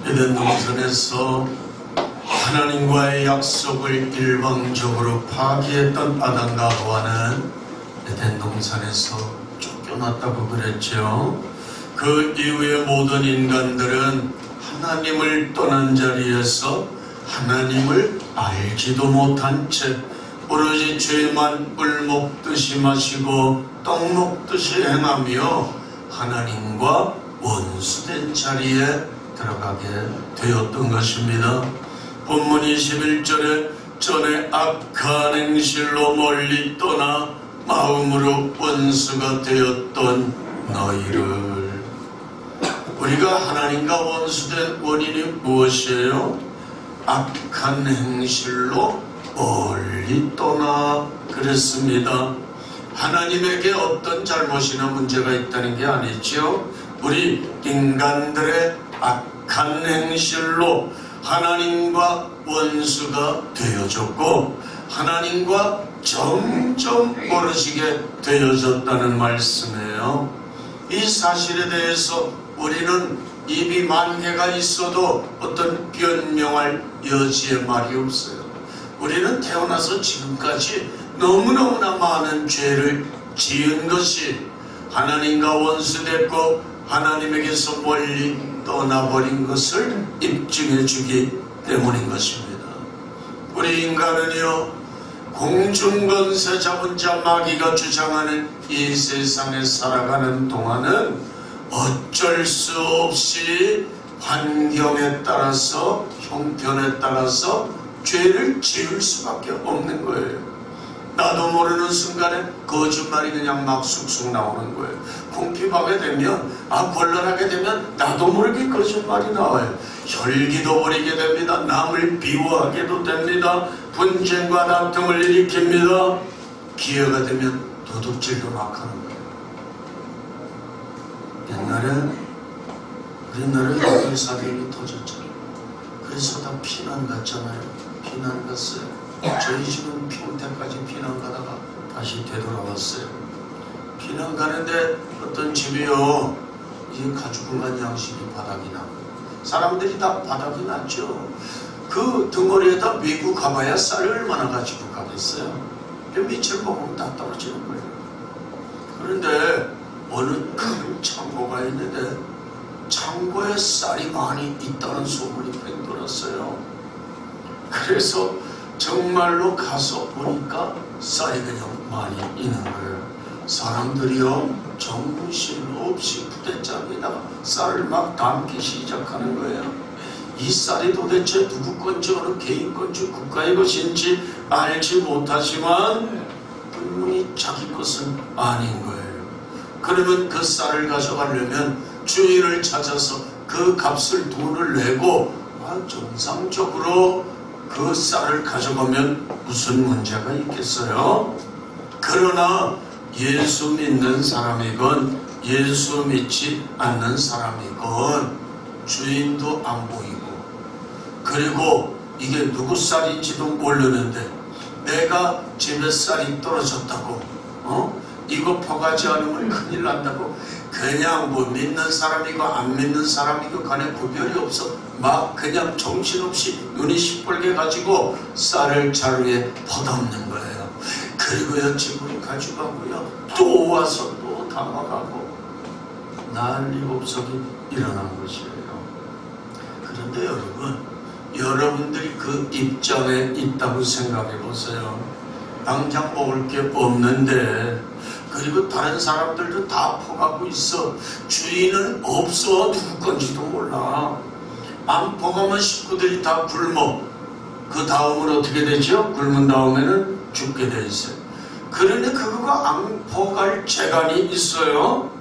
에덴 동산에서 하나님과의 약속을 일방적으로 파기했던 아담과 하와는 에덴 동산에서 쫓겨났다고 그랬죠. 그 이후에 모든 인간들은 하나님을 떠난 자리에서 하나님을 알지도 못한 채 오로지 죄만 물 먹듯이 마시고 떡 먹듯이 행하며 하나님과 원수된 자리에 들어가게 되었던 것입니다. 본문 21절에 전에 악한 행실로 멀리 떠나 마음으로 원수가 되었던 너희를. 우리가 하나님과 원수된 원인이 무엇이에요? 악한 행실로 멀리 떠나 그랬습니다. 하나님에게 어떤 잘못이나 문제가 있다는 게 아니죠. 우리 인간들의 악한 행실로 하나님과 원수가 되어졌고 하나님과 점점 멀어지게 되어졌다는 말씀이에요. 이 사실에 대해서 우리는 입이 만 개가 있어도 어떤 변명할 여지의 말이 없어요. 우리는 태어나서 지금까지 너무너무나 많은 죄를 지은 것이 하나님과 원수됐고 하나님에게서 멀리 떠나버린 것을 입증해 주기 때문인 것입니다. 우리 인간은요, 공중권세 잡은 자 마귀가 주장하는 이 세상에 살아가는 동안은 어쩔 수 없이 환경에 따라서 형편에 따라서 죄를 지을 수밖에 없는 거예요. 나도 모르는 순간에 거짓말이 그냥 막 쑥쑥 나오는 거예요. 궁핍하게 되면, 곤란하게 되면 나도 모르게 거짓말이 나와요. 혈기도 부리게 됩니다. 남을 비호하게도 됩니다. 분쟁과 다툼을 일으킵니다. 기회가 되면 도둑질도 막 하는 거예요. 옛날에 여기 사경이 터졌잖아요. 그래서 다 피난 갔잖아요. 피난 갔어요. 저희 집은 평택까지 피난 가다가 다시 되돌아왔어요. 피난 가는데 어떤 집이요, 이 가죽공간 양식이 바닥이 나고 사람들이 다 바닥이 났죠. 그 등어리에다 미국 가봐야 쌀을 얼마나 가지고 가겠어요. 며칠 먹으면 다 떨어지는 거예요. 그런데 어느 큰 창고가 있는데 창고에 쌀이 많이 있다는 소문이 팽 돌았어요. 그래서 정말로 가서 보니까 쌀이 그냥 많이 있는 거예요. 사람들이요, 정신 없이 부대짝에다가 쌀을 막 담기 시작하는 거예요. 이 쌀이 도대체 누구 건지 어느 개인 건지 국가의 것인지 알지 못하지만 분명히 자기 것은 아닌 거예요. 그러면 그 쌀을 가져가려면 주인을 찾아서 그 값을 돈을 내고 정상적으로 그 쌀을 가져가면 무슨 문제가 있겠어요? 그러나 예수 믿는 사람이건 예수 믿지 않는 사람이건 주인도 안 보이고 그리고 이게 누구 쌀인지도 모르는데 내가 집에 쌀이 떨어졌다고 이거 퍼가지 않으면 큰일 난다고 그냥 뭐 믿는 사람이고 안 믿는 사람이고 간에 구별이 없어 막 그냥 정신없이 눈이 시뻘게 가지고 쌀을 자루에 퍼담는 거예요. 그리고요 집으로 가져가고요 또 와서 또 담아가고 난리 법석이 일어난 것이에요. 그런데 여러분들이 그 입장에 있다고 생각해 보세요. 당장 먹을 게 없는데 그리고 다른 사람들도 다 퍼가고 있어. 주인은 없어. 누구 건지도 몰라. 안 퍼가면 식구들이 다 굶어. 그 다음은 어떻게 되죠? 굶은 다음에는 죽게 돼 있어요. 그런데 그거가 안 퍼갈 재간이 있어요.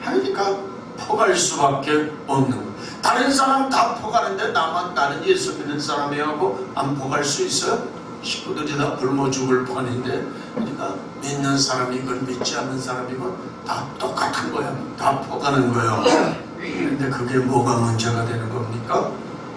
그러니까 퍼갈 수밖에 없는 거예요. 다른 사람 다 퍼가는데 나는 예수 믿는 사람이라고 안 퍼갈 수 있어요? 식구들이 다 굶어 죽을 판인데 그러니까 믿는 사람이건 믿지 않는 사람이건 다 똑같은 거야. 다 퍼가는 거예요. 그런데 그게 뭐가 문제가 되는 겁니까?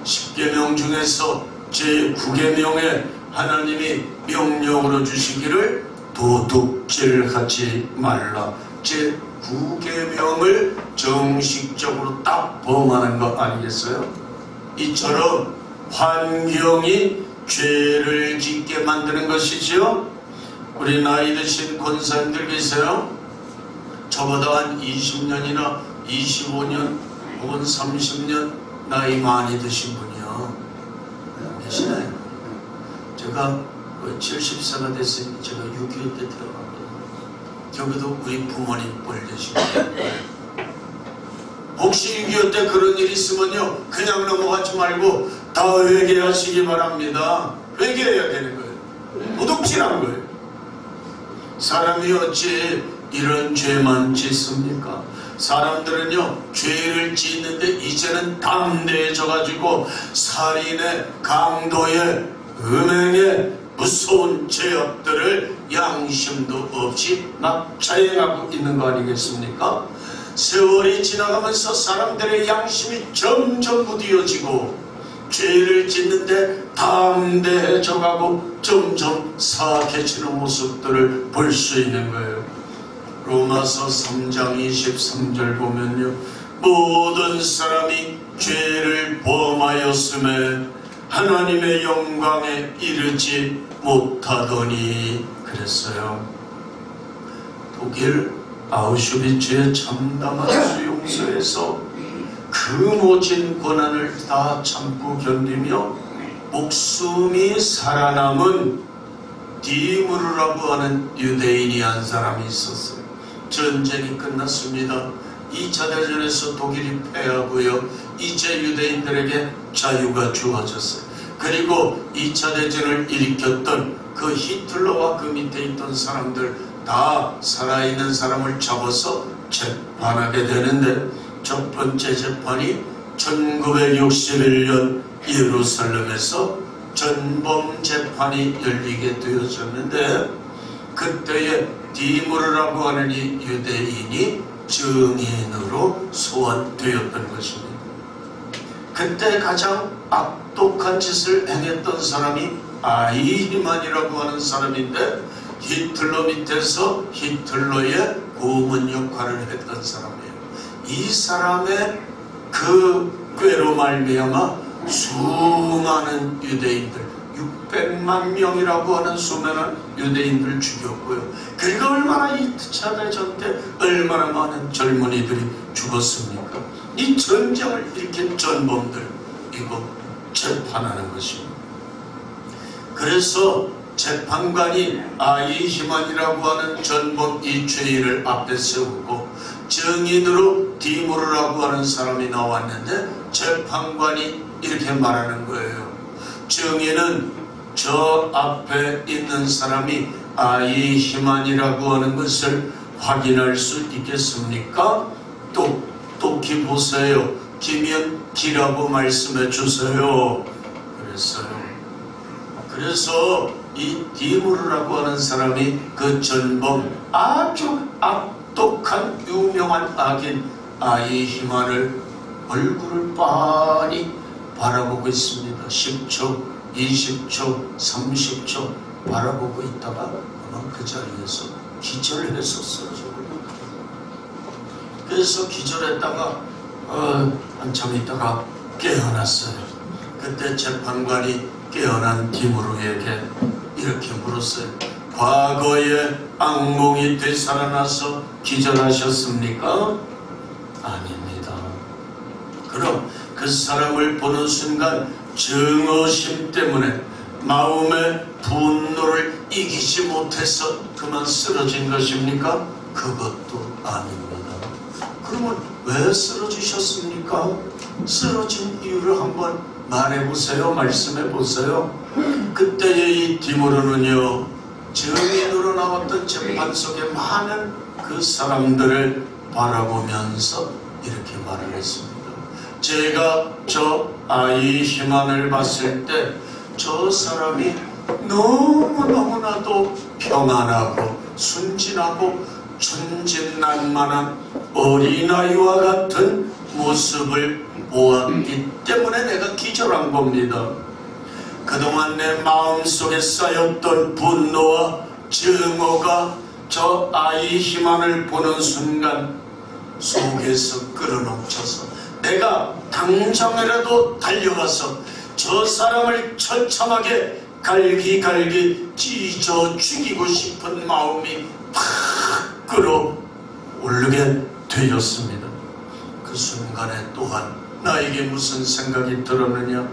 10계명 중에서 제9계명에 하나님이 명령으로 주시기를 도둑질하지 말라. 제9계명을 정식적으로 딱 범하는 거 아니겠어요? 이처럼 환경이 죄를 짓게 만드는 것이지요. 우리 나이 드신 권사님들 계세요? 저보다 한 20년이나 25년 혹은 30년 나이 많이 드신 분이요. 계시나요? 제가 70세가 됐으니 제가 6.25 때 태어났거든요. 저기도 우리 부모님 뻘 되시고, 혹시 6.25 때 그런 일이 있으면요, 그냥 넘어가지 말고 다 회개하시기 바랍니다. 회개해야 되는 거예요. 도둑질한 거예요. 사람이 어찌 이런 죄만 짓습니까? 사람들은요, 죄를 짓는데 이제는 담대해져 가지고 살인에, 강도에, 음행에 무서운 죄악들을 양심도 없이 막 자행하고 있는 거 아니겠습니까? 세월이 지나가면서 사람들의 양심이 점점 무디어지고 죄를 짓는데 담대해져 가고 점점 사악해지는 모습들을 볼 수 있는 거예요. 로마서 3장 23절 보면요, 모든 사람이 죄를 범하였음에 하나님의 영광에 이르지 못하더니 그랬어요. 독일 아우슈비츠의 참담한 수용소에서 그 모진 고난을 다 참고 견디며 목숨이 살아남은 디무르라고 하는 유대인이 한 사람이 있었어요. 전쟁이 끝났습니다. 2차 대전에서 독일이 패하고요, 이제 유대인들에게 자유가 주어졌어요. 그리고 2차 대전을 일으켰던 그 히틀러와 그 밑에 있던 사람들 다 살아있는 사람을 잡아서 재판하게 되는데, 첫 번째 재판이 1961년 예루살렘에서 전범 재판이 열리게 되어졌는데, 그때에 디무르라고 하는 이 유대인이 증인으로 소환되었던 것입니다. 그때 가장 악독한 짓을 행했던 사람이 아이히만이라고 하는 사람인데, 히틀러 밑에서 히틀러의 고문 역할을 했던 사람이에요. 이 사람의 그 꾀로 말미암아 수많은 유대인들, 600만 명이라고 하는 수많은 유대인들을 죽였고요. 그러니까 얼마나 2차 대전 때 얼마나 많은 젊은이들이 죽었습니까? 이 전쟁을 일으킨 전범들, 이거 재판하는 것입니다. 그래서 재판관이 아이히만이라고 하는 전범 이 죄인을 앞에 세우고 증인으로 디무르라고 하는 사람이 나왔는데, 재판관이 이렇게 말하는 거예요. 증인은 저 앞에 있는 사람이 아이히만이라고 하는 것을 확인할 수 있겠습니까? 똑똑히 보세요. 기면 기라고 말씀해 주세요. 그랬어요. 그래서 이 디무르라고 하는 사람이 그 전범, 아주 악독한 유명한 악인 아이히만을 얼굴을 빤히 바라보고 있습니다. 10초, 20초, 30초 바라보고 있다가 아마 그 자리에서 기절했었어요. 그래서 기절했다가 한참 있다가 깨어났어요. 그때 재판관이 깨어난 디무르에게 이렇게 물었어요. 과거에 악몽이 되살아나서 기절하셨습니까? 아닙니다. 그럼 그 사람을 보는 순간 증오심 때문에 마음의 분노를 이기지 못해서 그만 쓰러진 것입니까? 그것도 아닙니다. 그러면 왜 쓰러지셨습니까? 쓰러진 이유를 한번 말해보세요. 말씀해보세요. 그때의 이 디무르는요, 증인으로 나왔던 재판 속에 많은 그 사람들을 바라보면서 이렇게 말을 했습니다. 제가 저 아이히만을 봤을 때 저 사람이 너무너무나도 평안하고 순진하고 천진난만한 어린아이와 같은 모습을 보았기 때문에 내가 기절한 겁니다. 그동안 내 마음속에 쌓였던 분노와 증오가 저 아이히만을 보는 순간 속에서 끌어넘쳐서 내가 당장이라도 달려가서 저 사람을 처참하게 갈기갈기 찢어 죽이고 싶은 마음이 팍 끌어오르게 되었습니다. 그 순간에 또한 나에게 무슨 생각이 들었느냐?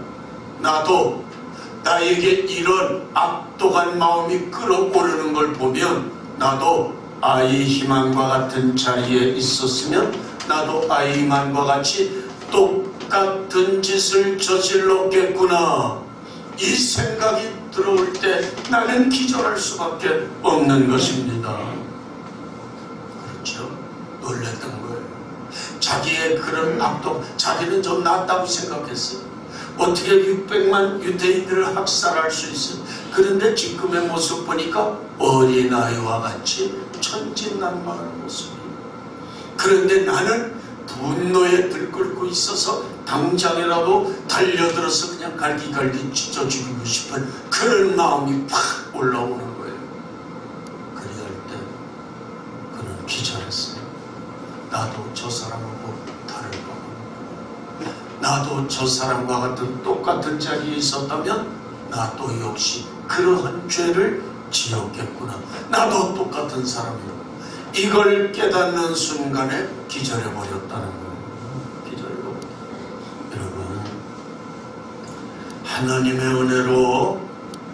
나도 나에게 이런 악독한 마음이 끌어오르는 걸 보면 나도 아이 희망과 같은 자리에 있었으면 나도 아이 희망과 같이 똑같은 짓을 저질렀겠구나, 이 생각이 들어올 때 나는 기절할 수밖에 없는 것입니다. 그렇죠? 놀랬던 거예요. 자기의 그런 악독, 자기는 좀 낫다고 생각했어요. 어떻게 600만 유대인들을 학살할 수 있어요? 그런데 지금의 모습 보니까 어린아이와 같이 천진난만한 모습이에요. 그런데 나는 분노에 들끓고 있어서 당장이라도 달려들어서 그냥 갈기갈기 찢어 죽이고 싶은 그런 마음이 팍 올라오는 거예요. 그리할 때 그는 기절했어요. 나도 저 사람하고 다를 거고, 나도 저 사람과 같은 똑같은 자리에 있었다면 나도 역시 그러한 죄를 지었겠구나. 나도 똑같은 사람이고, 이걸 깨닫는 순간에 기절해버렸다는 거예요. 기절해버렸다. 여러분, 하나님의 은혜로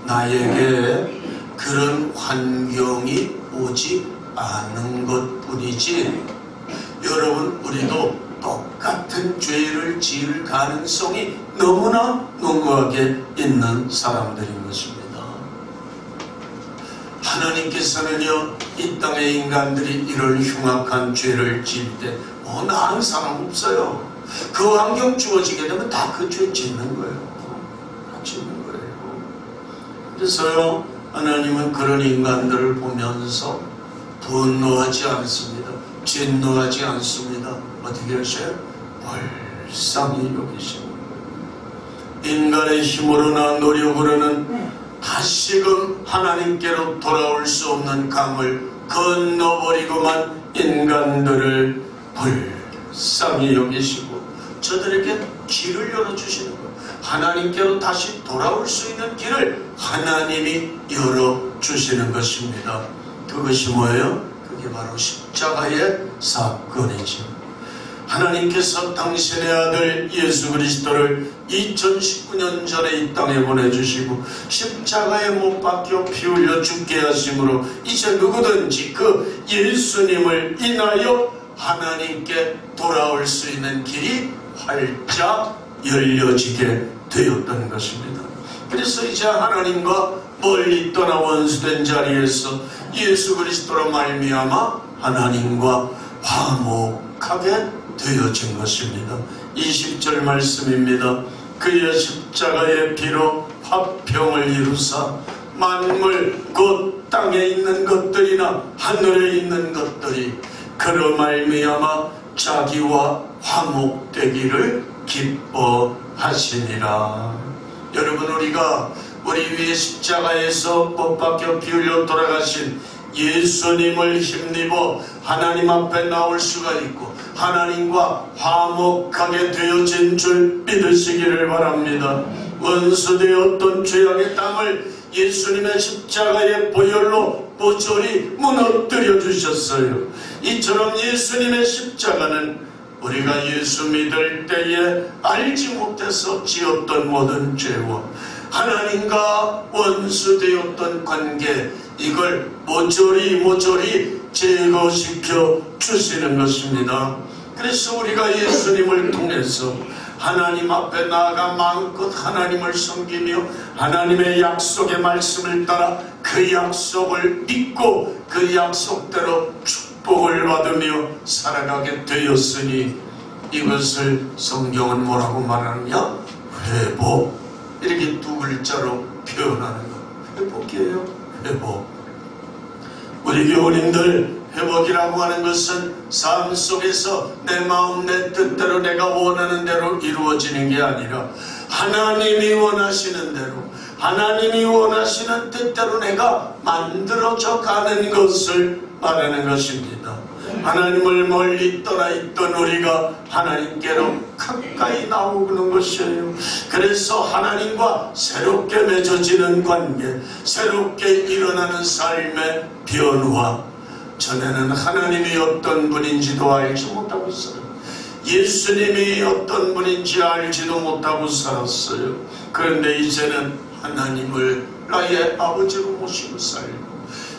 나에게 그런 환경이 오지 않은 것뿐이지, 여러분, 우리도 똑같은 죄를 지을 가능성이 너무나 농후하게 있는 사람들인 것입니다. 하나님께서는요, 이 땅의 인간들이 이런 흉악한 죄를 지을 때 나은 사람 없어요. 그 환경 주어지게 되면 다 그 죄 짓는 거예요. 다 짓는 거예요. 그래서요, 하나님은 그런 인간들을 보면서 분노하지 않습니다. 진노하지 않습니다. 어떻게 하셔요? 불쌍히 여기시는 거예요. 인간의 힘으로나 노력으로는 다시금 하나님께로 돌아올 수 없는 강을 건너버리고만 인간들을 불쌍히 여기시고 저들에게 길을 열어주시는 거예요. 하나님께로 다시 돌아올 수 있는 길을 하나님이 열어주시는 것입니다. 그것이 뭐예요? 그게 바로 십자가의 사건이죠. 하나님께서 당신의 아들 예수 그리스도를 2019년 전에 이 땅에 보내주시고 십자가에 못 박혀 피 흘려 죽게 하심으로 이제 누구든지 그 예수님을 인하여 하나님께 돌아올 수 있는 길이 활짝 열려지게 되었던 것입니다. 그래서 이제 하나님과 멀리 떠나 원수된 자리에서 예수 그리스도로 말미암아 하나님과 화목하게 되어진 것입니다. 20절 말씀입니다. 그의 십자가의 피로 화평을 이루사 만물 곧 땅에 있는 것들이나 하늘에 있는 것들이 그로 말미암아 자기와 화목되기를 기뻐하시니라. 여러분, 우리가 우리 위에 십자가에서 못 박혀 피 흘려 돌아가신 예수님을 힘입어 하나님 앞에 나올 수가 있고 하나님과 화목하게 되어진 줄 믿으시기를 바랍니다. 원수되었던 죄악의 땅을 예수님의 십자가의 보혈로 모조리 무너뜨려 주셨어요. 이처럼 예수님의 십자가는 우리가 예수 믿을 때에 알지 못해서 지었던 모든 죄와 하나님과 원수되었던 관계, 이걸 모조리 제거시켜 주시는 것입니다. 그래서 우리가 예수님을 통해서 하나님 앞에 나아가 마음껏 하나님을 섬기며 하나님의 약속의 말씀을 따라 그 약속을 믿고 그 약속대로 축복을 받으며 살아가게 되었으니 이것을 성경은 뭐라고 말하느냐? 회복. 이렇게 두 글자로 표현하는 것. 회복이에요. 회복. 우리 교우님들, 회복이라고 하는 것은 삶 속에서 내 마음 내 뜻대로 내가 원하는 대로 이루어지는 게 아니라 하나님이 원하시는 대로 하나님이 원하시는 뜻대로 내가 만들어져 가는 것을 말하는 것입니다. 하나님을 멀리 떠나 있던 우리가 하나님께로 가까이 나오는 것이에요. 그래서 하나님과 새롭게 맺어지는 관계, 새롭게 일어나는 삶의 변화. 전에는 하나님이 어떤 분인지도 알지 못하고 있어요. 예수님이 어떤 분인지 알지도 못하고 살았어요. 그런데 이제는 하나님을 나의 아버지로 모시고 살고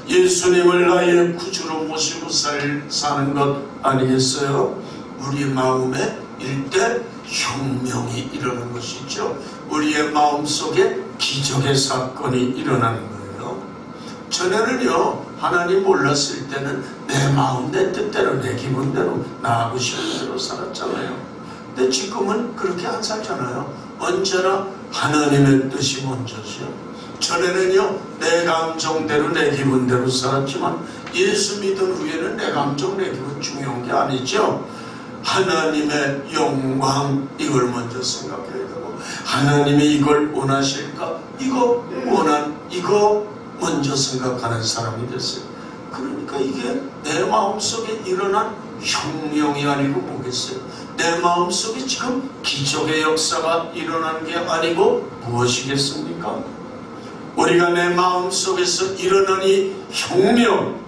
예수님을 나의 구주로 모시고 사는 것 아니겠어요? 우리 마음에 일대 혁명이 일어나는 것이죠. 우리의 마음속에 기적의 사건이 일어나는 거예요. 전에는요, 하나님 몰랐을 때는 내 마음, 내 뜻대로, 내 기분대로, 나하고 싶은 대로 살았잖아요. 근데 지금은 그렇게 안 살잖아요. 언제나 하나님의 뜻이 먼저죠. 전에는요, 내 감정대로, 내 기분대로 살았지만 예수 믿은 후에는 내 감정, 내 기분 중요한 게 아니죠. 하나님의 영광, 이걸 먼저 생각해야 되고, 하나님이 이걸 원하실까? 이거 먼저 생각하는 사람이 됐어요. 그러니까 이게 내 마음속에 일어난 혁명이 아니고 뭐겠어요? 내 마음속에 지금 기적의 역사가 일어나는 게 아니고 무엇이겠습니까? 우리가 내 마음속에서 일어난 이 혁명,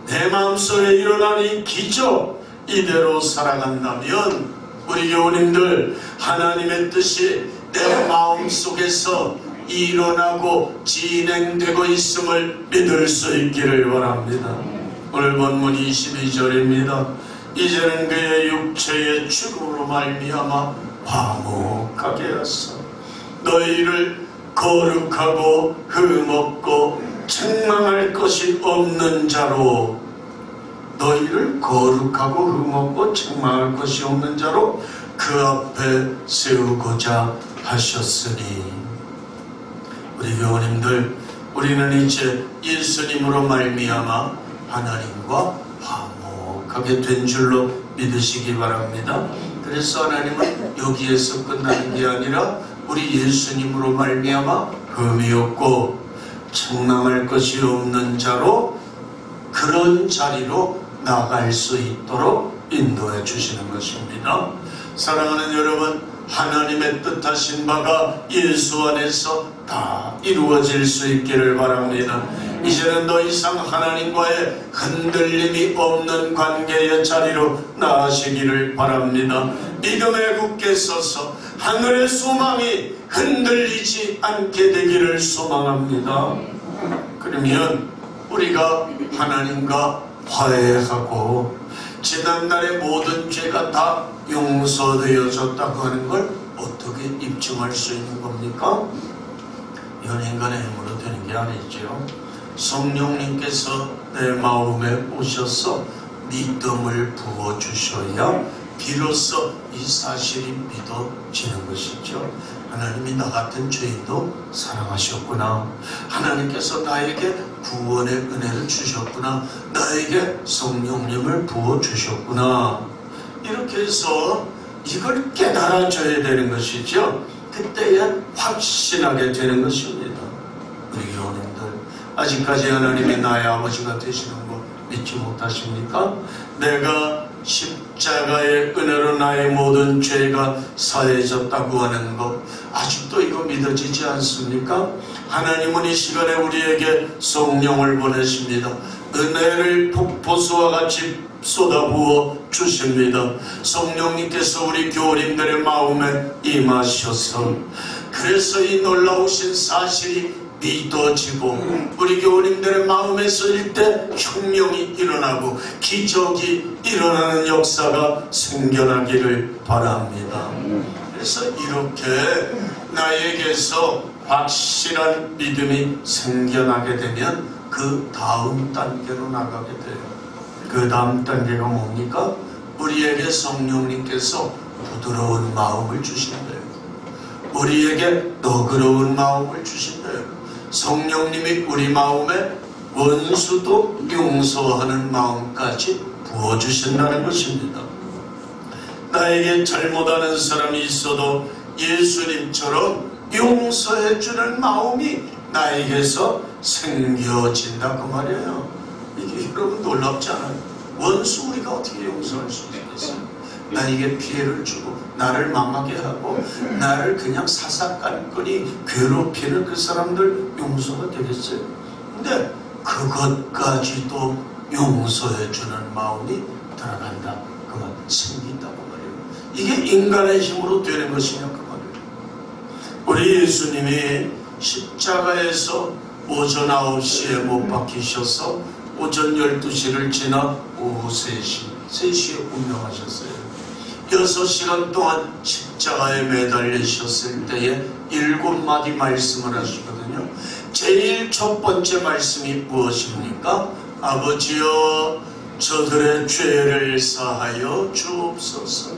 내 마음속에 일어난 이 기적, 이대로 살아간다면 우리 교우님들, 하나님의 뜻이 내 마음속에서 일어나고 진행되고 있음을 믿을 수 있기를 바랍니다. 오늘 본문 22절입니다. 이제는 그의 육체의 죽음으로 말미암아 화목하게 하사 너희를 거룩하고 흠없고 책망할 것이 없는 자로, 너희를 거룩하고 흠없고 책망할 것이 없는 자로 그 앞에 세우고자 하셨으니. 우리 교우님들, 우리는 이제 예수님으로 말미암아 하나님과 화목하게 된 줄로 믿으시기 바랍니다. 그래서 하나님은 여기에서 끝나는 게 아니라 우리 예수님으로 말미암아 흠이 없고 책망할 것이 없는 자로, 그런 자리로 나갈 수 있도록 인도해 주시는 것입니다. 사랑하는 여러분, 하나님의 뜻하신 바가 예수 안에서 다 이루어질 수 있기를 바랍니다. 이제는 더 이상 하나님과의 흔들림이 없는 관계의 자리로 나아가시기를 바랍니다. 믿음에 굳게 서서 하늘의 소망이 흔들리지 않게 되기를 소망합니다. 그러면 우리가 하나님과 화해하고 지난날의 모든 죄가 다 용서되어졌다고 하는 걸 어떻게 입증할 수 있는 겁니까? 이건 인간의 힘으로 되는 게 아니죠. 성령님께서 내 마음에 오셔서 믿음을 부어주셔야 비로소 이 사실이 믿어지는 것이죠. 하나님이 나 같은 죄인도 사랑하셨구나. 하나님께서 나에게 구원의 은혜를 주셨구나. 나에게 성령님을 부어주셨구나. 이렇게 해서 이걸 깨달아져야 되는 것이죠. 그때야 확신하게 되는 것입니다. 우리 교우님들, 아직까지 하나님이 나의 아버지가 되시는 거 믿지 못하십니까? 내가 십자가의 은혜로 나의 모든 죄가 사해졌다고 하는 것, 아직도 이거 믿어지지 않습니까? 하나님은 이 시간에 우리에게 성령을 보내십니다. 은혜를 폭포수와 같이 쏟아부어 주십니다. 성령님께서 우리 교우님들의 마음에 임하셔서, 그래서 이 놀라우신 사실이 믿어지고 우리 교우님들의 마음에서 일대 혁명이 일어나고 기적이 일어나는 역사가 생겨나기를 바랍니다. 그래서 이렇게 나에게서 확실한 믿음이 생겨나게 되면 그 다음 단계로 나가게 돼요. 그 다음 단계가 뭡니까? 우리에게 성령님께서 부드러운 마음을 주신대요. 우리에게 너그러운 마음을 주신대요. 성령님이 우리 마음에 원수도 용서하는 마음까지 부어주신다는 것입니다. 나에게 잘못하는 사람이 있어도 예수님처럼 용서해주는 마음이 나에게서 생겨진다 그 말이에요. 이게 여러분 놀랍지 않아요? 원수 우리가 어떻게 용서할 수 있겠어요? 나에게 피해를 주고 나를 망하게 하고 나를 그냥 사사건건이 괴롭히는 그 사람들 용서가 되겠어요? 근데 그것까지도 용서해주는 마음이 들어간다 그 말, 생긴다고 말이에요. 이게 인간의 힘으로 되는 것이냐 그 말이에요. 우리 예수님이 십자가에서 오전 9시에 못 박히셔서 오전 12시를 지나 오후 3시에 운명하셨어요. 6시간 동안 십자가에 매달리셨을 때에 7마디 말씀을 하시거든요. 제일 첫 번째 말씀이 무엇입니까? 아버지여 저들의 죄를 사하여 주옵소서.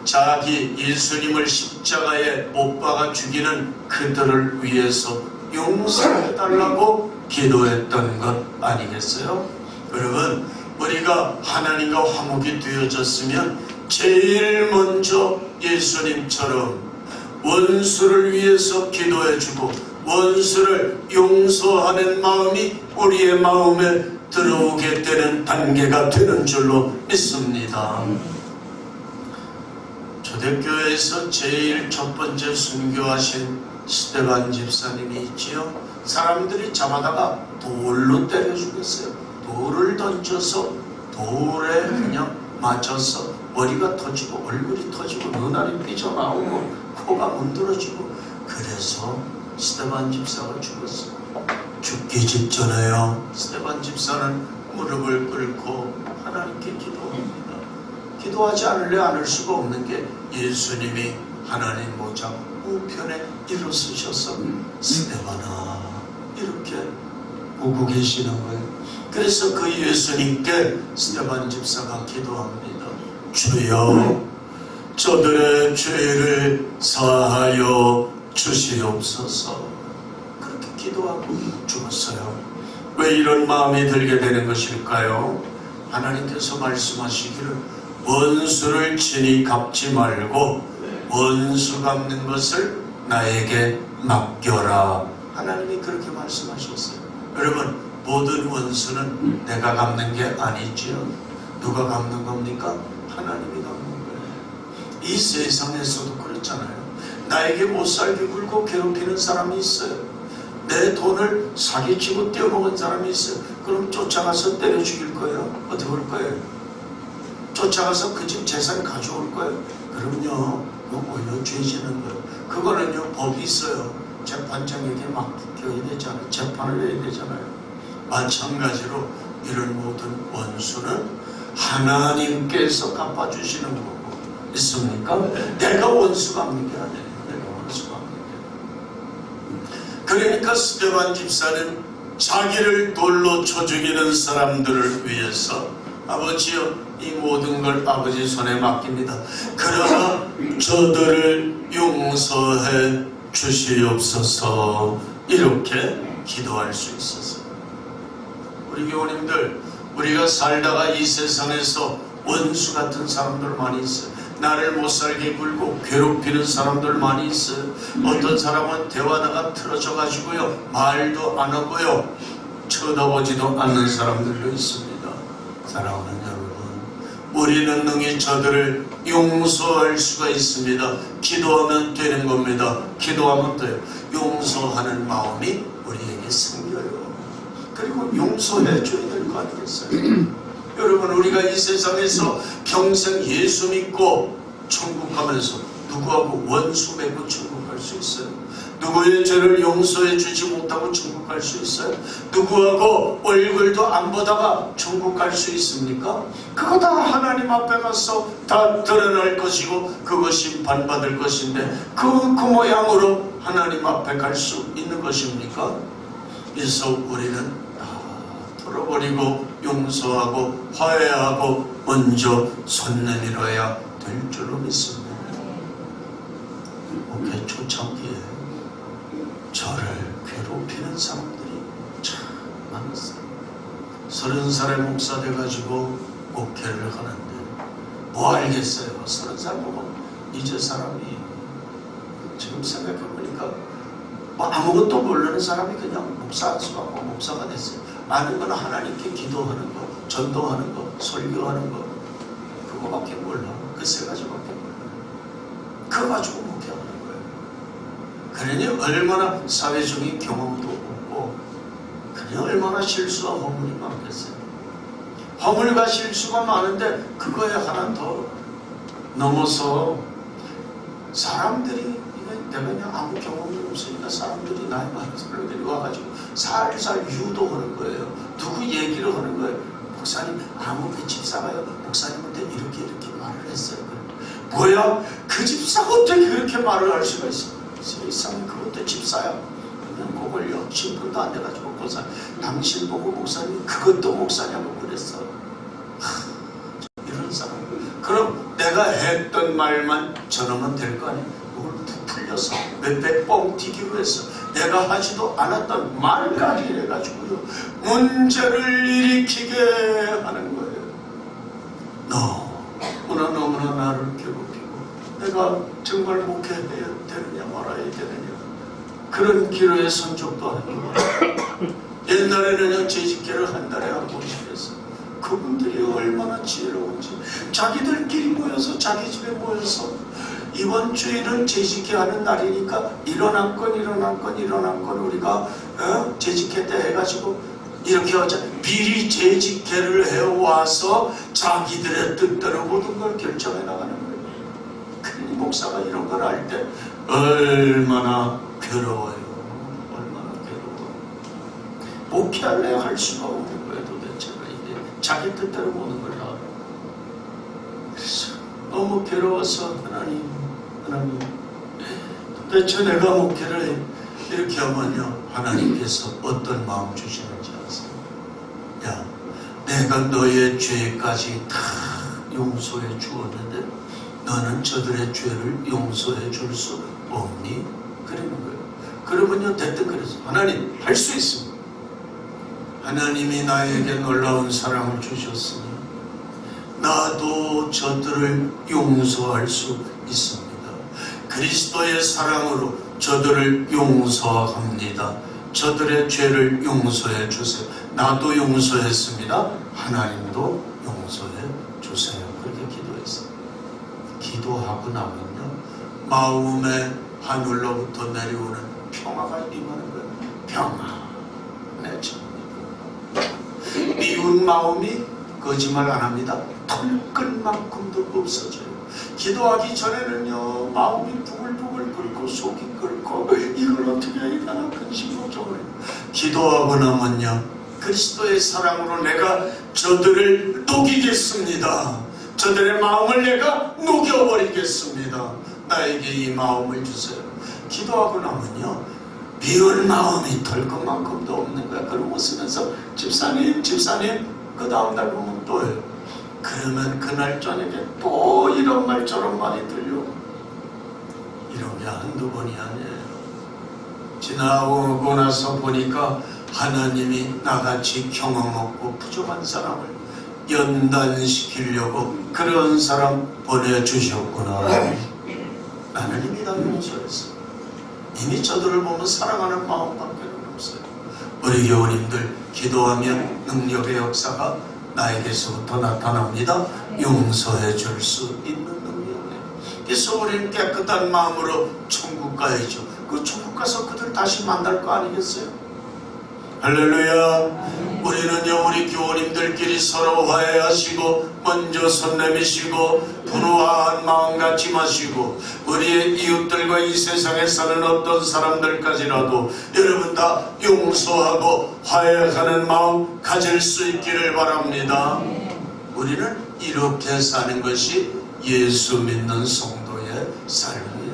자기 예수님을 십자가에 못 박아 죽이는 그들을 위해서 용서해달라고 기도했던 것 아니겠어요? 여러분, 우리가 하나님과 화목이 되어졌으면 제일 먼저 예수님처럼 원수를 위해서 기도해주고 원수를 용서하는 마음이 우리의 마음에 들어오게 되는 단계가 되는 줄로 믿습니다. 초대교회에서 제일 첫 번째 순교하신 스데반 집사님이 있지요. 사람들이 잡아다가 돌로 때려 죽였어요. 돌을 던져서 돌에 그냥 맞춰서 머리가 터지고 얼굴이 터지고 눈알이 삐져나오고 코가 문드러지고 그래서 스데반 집사가 죽었어요. 죽기 직전에요. 스데반 집사는 무릎을 꿇고 하나님께 기도합니다. 기도하지 않을래 않을 수가 없는 게 예수님이 하나님 보좌 우편에 일어서셔서 스데반아 이렇게 보고 계시는 거예요. 그래서 그 예수님께 스데반 집사가 기도합니다. 주여 저들의 죄를 사하여 주시옵소서. 그렇게 기도하고 죽었어요. 왜 이런 마음이 들게 되는 것일까요? 하나님께서 말씀하시기를 원수를 친히 갚지 말고 원수 갚는 것을 나에게 맡겨라. 하나님이 그렇게 말씀하셨어요. 여러분, 모든 원수는 내가 갚는 게 아니지요. 누가 갚는 겁니까? 하나님이 갚는 거예요. 이 세상에서도 그렇잖아요. 나에게 못살게 굴고 괴롭히는 사람이 있어요. 내 돈을 사기치고 떼어먹은 사람이 있어요. 그럼 쫓아가서 때려 죽일 거예요? 어떻게 할 거예요? 쫓아가서 그 집 재산 가져올 거예요? 그럼요. 그거 오히려 죄지는 거예요. 그거는요 법이 있어요. 재판장에게 맡겨야 되잖아요. 재판을 해야 되잖아요. 마찬가지로 이런 모든 원수는 하나님께서 갚아주시는 거고 있습니까? 내가 원수 갚는 게 아니에요. 내가 원수 갚는 게. 그러니까 스데반 집사는 자기를 돌로 쳐 죽이는 사람들을 위해서 아버지여 이 모든 걸 아버지 손에 맡깁니다. 그러나 저들을 용서해 주시옵소서. 이렇게 기도할 수 있었어요. 우리 교우님들, 우리가 살다가 이 세상에서 원수 같은 사람들 많이 있어요. 나를 못살게 굴고 괴롭히는 사람들 많이 있어요. 어떤 사람은 대화다가 틀어져 가지고요 말도 안 하고요 쳐다보지도 않는 사람들도 있습니다. 사랑하는 여러분, 우리는 능히 저들을 용서할 수가 있습니다. 기도하면 되는 겁니다. 기도하면 돼요. 용서하는 마음이 우리에게 생겨요. 그리고 용서해 줘야 될 거 아니겠어요? 여러분, 우리가 이 세상에서 평생 예수 믿고 천국 가면서 누구하고 원수 맺고 천국 갈 수 있어요? 누구의 죄를 용서해 주지 못하고 천국 갈 수 있어요? 누구하고 얼굴도 안 보다가 천국 갈 수 있습니까? 그거 다 하나님 앞에 가서 다 드러날 것이고 그거 심판받을 것인데 그 모양으로 하나님 앞에 갈 수 있는 것입니까? 그래서 우리는 털어버리고 용서하고 화해하고 먼저 손 내밀어야 될 줄로 믿습니다. 목회 초창기에 저를 괴롭히는 사람들이 참 많았어요. 30살에 목사 돼가지고 목회를 하는데 뭐 알겠어요. 30살 보면 이제 사람이 지금 생각해보니까 뭐 아무것도 모르는 사람이 그냥 목사 안수하고 목사가 됐어요. 아는 건 하나님께 기도하는 거, 전도하는 거, 설교하는 거 그거밖에 몰라. 그 세 가지밖에 몰라. 그거 가지고 목회하는 거예요. 그러니 얼마나 사회적인 경험도 없고 그러니 얼마나 실수와 허물이 많겠어요. 허물과 실수가 많은데 그거에 하나 더 넘어서 사람들이 내가 그냥 아무 경험이 없으니까 사람들이 나이 많은 사람들이 와가지고 살살 유도하는 거예요. 누구 얘기를 하는 거예요. 목사님, 아무 그 집사가요 목사님한테 이렇게 말을 했어요. 뭐야? 그 집사가 어떻게 그렇게 말을 할 수가 있어? 세상에 그것도 집사야. 그냥 그걸요 신분도 안 돼가지고 목사 당신 보고 목사님 그것도 목사냐고 그랬어. 이런 사람. 그럼 내가 했던 말만 전하면 될 거 아니야? 그걸 부풀려서 몇백 뻥튀기로 해서 내가 하지도 않았던 말까지 해가지고요 문제를 일으키게 하는 거예요. 너무나 나를 괴롭히고 내가 정말 목회해야 되느냐 말아야 되느냐 그런 기로에 선 적도 아니고 옛날에는 재직회를 한 달에 한 번씩 했어. 그분들이 얼마나 지혜로운지 자기들끼리 모여서 자기 집에 모여서 이번 주일은 재직회 하는 날이니까 일어난 건 우리가 재직회 때 해가지고 이렇게 하자. 미리 재직회를 해와서 자기들의 뜻대로 모든 걸 결정해 나가는 거예요. 그러니 목사가 이런 걸 할 때 얼마나 괴로워요. 얼마나 괴로워. 목회할래 할 수가 없는 거예요. 도대체가 이게 자기 뜻대로 모든 걸 다. 그래서 너무 괴로워서 하나님 도대체 내가 목회를 이렇게 하면요 하나님께서 어떤 마음 주시는지 아세요? 야, 내가 너의 죄까지 다 용서해 주었는데 너는 저들의 죄를 용서해 줄 수 없니? 그러는 거예요. 그러면요 대뜸 그래서 하나님 할 수 있습니다. 하나님이 나에게 놀라운 사랑을 주셨으니 나도 저들을 용서할 수 있습니다. 그리스도의 사랑으로 저들을 용서합니다. 저들의 죄를 용서해 주세요. 나도 용서했습니다. 하나님도 용서해 주세요. 그렇게 기도했어요. 기도하고 나면요 마음에 하늘로부터 내려오는 평화가 임하는 거예요. 평화. 내 친구들. 미운 마음이 거짓말 안 합니다. 털끝만큼도 없어져요. 기도하기 전에는요 마음이 부글부글 끓고 속이 끓고 이걸 어떻게 해야 하나 근심걱정을 해요. 기도하고 나면요 그리스도의 사랑으로 내가 저들을 녹이겠습니다. 저들의 마음을 내가 녹여버리겠습니다. 나에게 이 마음을 주세요. 기도하고 나면요 미운 마음이 털 것만큼도 없는 거야. 그러고 쓰면서 집사님 그 다음 날 보면 또요. 그러면 그날 저녁에 또 이런 말 저런 말이 들려. 이런 게 한두 번이 아니에요. 지나고 나서 보니까 하나님이 나같이 경험 없고 부족한 사람을 연단시키려고 그런 사람 보내주셨구나. 나는 이미 다 용서했어. 이미 저들을 보면 사랑하는 마음밖에 없어요. 우리 교우님들 기도하면 능력의 역사가 나에게서부터 나타납니다. 용서해 줄 수 있는 능력이에요. 그래서 우리는 깨끗한 마음으로 천국 가야죠. 그 천국 가서 그들 다시 만날 거 아니겠어요? 할렐루야. 우리는요 우리 교우님들끼리 서로 화해하시고 먼저 손 내미시고 분노한 마음 갖지 마시고 우리의 이웃들과 이 세상에 사는 어떤 사람들까지라도 여러분 다 용서하고 화해하는 마음 가질 수 있기를 바랍니다. 우리는 이렇게 사는 것이 예수 믿는 성도의 삶이에요.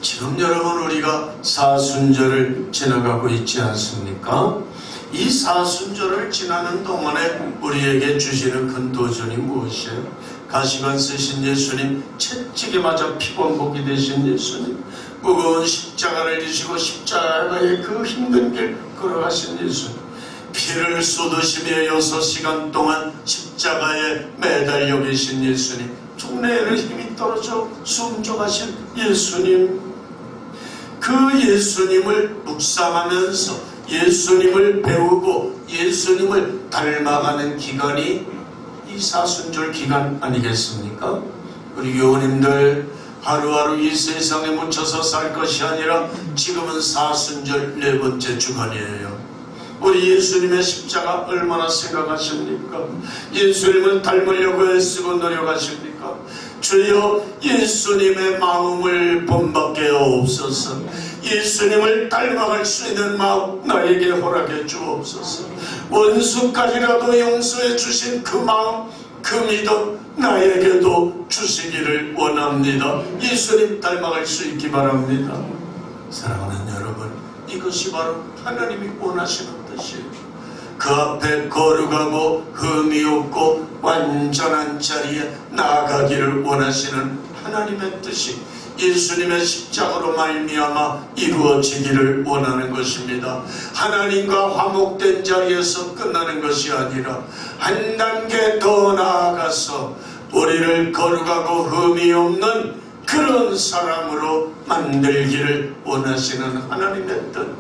지금 여러분 우리가 사순절을 지나가고 있지 않습니까? 이 사순절을 지나는 동안에 우리에게 주시는 큰 도전이 무엇이에요? 가시관 쓰신 예수님, 채찍에 맞아 피범벅이 되신 예수님, 무거운 십자가를 지시고 십자가의 그 힘든 길 걸어가신 예수님, 피를 쏟으시며 6시간 동안 십자가에 매달려 계신 예수님, 종래에는 힘이 떨어져 숨져가신 예수님, 그 예수님을 묵상하면서 예수님을 배우고 예수님을 닮아가는 기간이 이 사순절 기간 아니겠습니까? 우리 교우님들 하루하루 이 세상에 묻혀서 살 것이 아니라 지금은 사순절 4번째 주간이에요. 우리 예수님의 십자가 얼마나 생각하십니까? 예수님을 닮으려고 애쓰고 노력하십니까? 주여 예수님의 마음을 본받게 하옵소서. 예수님을 닮아갈 수 있는 마음 나에게 허락해 주옵소서. 원수까지라도 용서해 주신 그 마음, 그 믿음 나에게도 주시기를 원합니다. 예수님 닮아갈 수 있기 바랍니다. 사랑하는 여러분, 이것이 바로 하나님이 원하시는 뜻이에요. 그 앞에 거룩하고 흠이 없고 완전한 자리에 나아가기를 원하시는 하나님의 뜻이 예수님의 십자가로 말미암아 이루어지기를 원하는 것입니다. 하나님과 화목된 자리에서 끝나는 것이 아니라 한 단계 더 나아가서 우리를 거룩하고 흠이 없는 그런 사람으로 만들기를 원하시는 하나님의 뜻,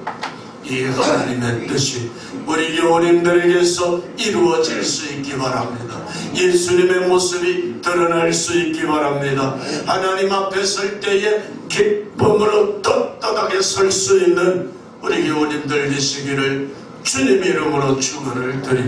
이 하나님의 뜻이 우리 교우님들에게서 이루어질 수 있기 바랍니다. 예수님의 모습이 드러날 수 있기 바랍니다. 하나님 앞에 설 때에 기쁨으로 떳떳하게 설 수 있는 우리 교우님들 되시기를 주님 이름으로 축원을 드립니다.